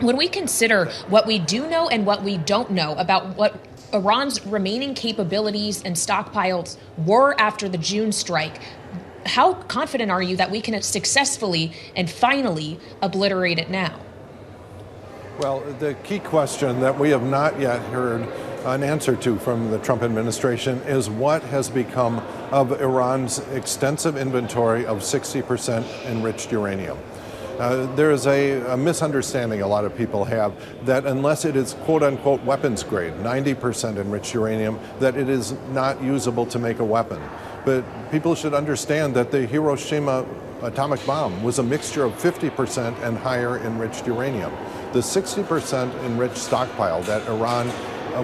When we consider what we do know and what we don't know about what Iran's remaining capabilities and stockpiles were after the June strike, how confident are you that we can successfully and finally obliterate it now? Well, the key question that we have not yet heard an answer to from the Trump administration is what has become of Iran's extensive inventory of 60% enriched uranium. There is a misunderstanding a lot of people have that unless it is quote unquote weapons grade, 90% enriched uranium, that it is not usable to make a weapon. But people should understand that the Hiroshima atomic bomb was a mixture of 50% and higher enriched uranium. The 60% enriched stockpile that Iran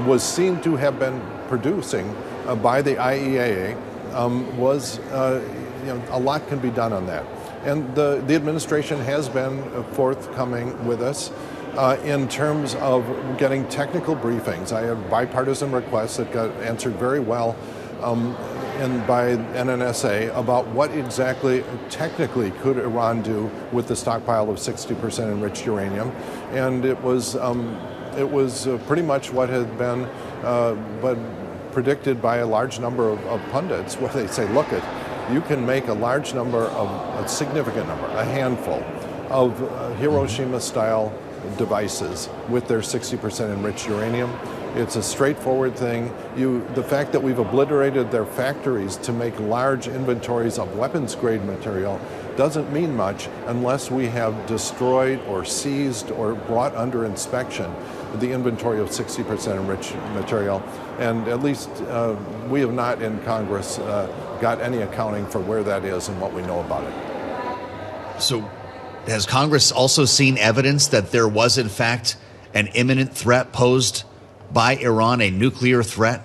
was seen to have been producing by the IAEA was, a lot can be done on that. And the administration has been forthcoming with us in terms of getting technical briefings. I have bipartisan requests that got answered very well by NNSA about what exactly technically could Iran do with the stockpile of 60% enriched uranium. And it was pretty much what had been predicted by a large number of pundits, where they say, look, you can make a significant number, a handful of Hiroshima-style devices with their 60% enriched uranium. It's a straightforward thing. The fact that we've obliterated their factories to make large inventories of weapons-grade material doesn't mean much unless we have destroyed or seized or brought under inspection the inventory of 60% enriched material. And at least we have not in Congress got any accounting for where that is and what we know about it. So has Congress also seen evidence that there was, in fact, an imminent threat posed by Iran, a nuclear threat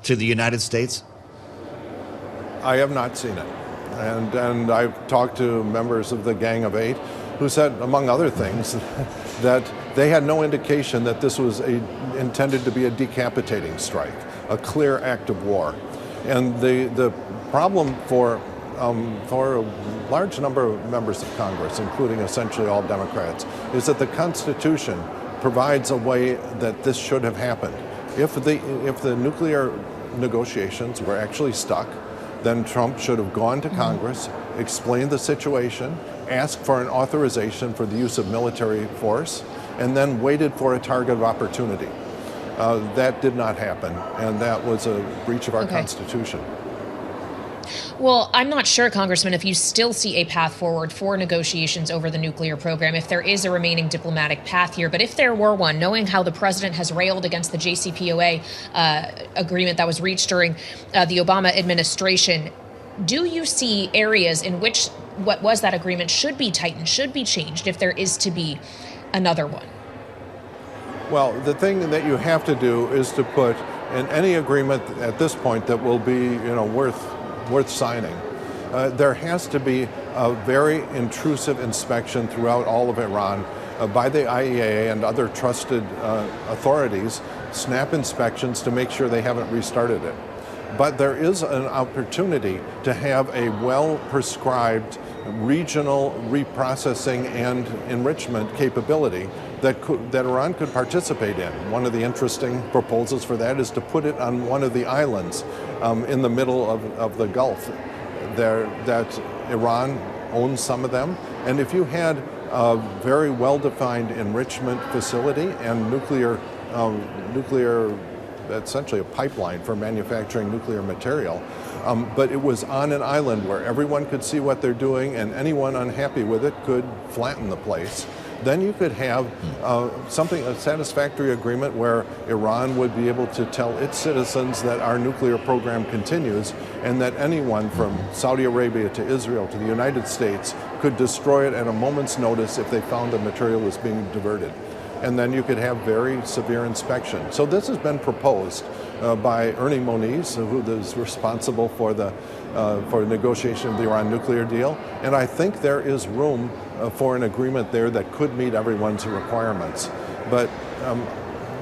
to the United States? I have not seen it. And I've talked to members of the Gang of Eight who said, among other things, that they had no indication that this was intended to be a decapitating strike, a clear act of war. And the problem for a large number of members of Congress, including essentially all Democrats, is that the Constitution provides a way that this should have happened. If the nuclear negotiations were actually stuck, then Trump should have gone to Congress, explained the situation, asked for an authorization for the use of military force, and then waited for a target of opportunity. That did not happen, and that was a breach of our Constitution. Well, I'm not sure, Congressman, if you still see a path forward for negotiations over the nuclear program, if there is a remaining diplomatic path here. But if there were one, knowing how the president has railed against the JCPOA agreement that was reached during the Obama administration, do you see areas in which what was that agreement should be tightened, should be changed, if there is to be another one? Well, the thing that you have to do is to put in any agreement at this point that will be, worth signing. There has to be a very intrusive inspection throughout all of Iran by the IAEA and other trusted authorities, snap inspections to make sure they haven't restarted it. But there is an opportunity to have a well-prescribed regional reprocessing and enrichment capability that Iran could participate in. One of the interesting proposals for that is to put it on one of the islands in the middle of the Gulf that Iran owns some of them. And if you had a very well-defined enrichment facility and nuclear, essentially a pipeline for manufacturing nuclear material, but it was on an island where everyone could see what they're doing and anyone unhappy with it could flatten the place, then you could have a satisfactory agreement where Iran would be able to tell its citizens that our nuclear program continues and that anyone from Saudi Arabia to Israel to the United States could destroy it at a moment's notice if they found the material was being diverted. And then you could have very severe inspection. So this has been proposed by Ernie Moniz, who is responsible for negotiation of the Iran nuclear deal. And I think there is room for an agreement there that could meet everyone's requirements. But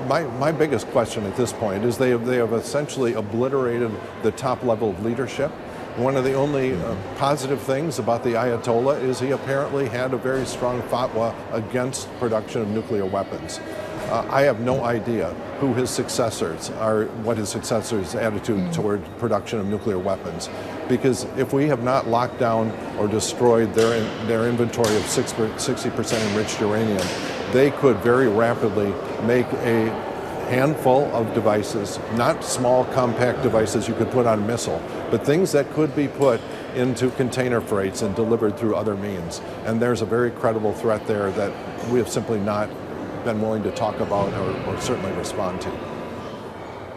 my biggest question at this point is they have essentially obliterated the top level of leadership. One of the only positive things about the Ayatollah is he apparently had a very strong fatwa against production of nuclear weapons. I have no idea who his successors are, what his successors' attitude toward production of nuclear weapons. Because if we have not locked down or destroyed their inventory of 60% enriched uranium, they could very rapidly make a handful of devices, not small compact devices you could put on a missile, but things that could be put into container freights and delivered through other means. And there's a very credible threat there that we have simply not been willing to talk about or certainly respond to.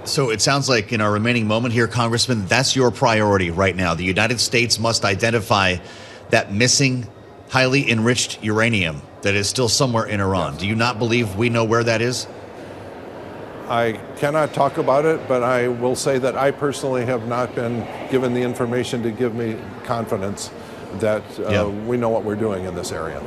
So it sounds like in our remaining moment here, Congressman, that's your priority right now. The United States must identify that missing, highly enriched uranium that is still somewhere in Iran. Yes. Do you not believe we know where that is? I cannot talk about it, but I will say that I personally have not been given the information to give me confidence that we know what we're doing in this area.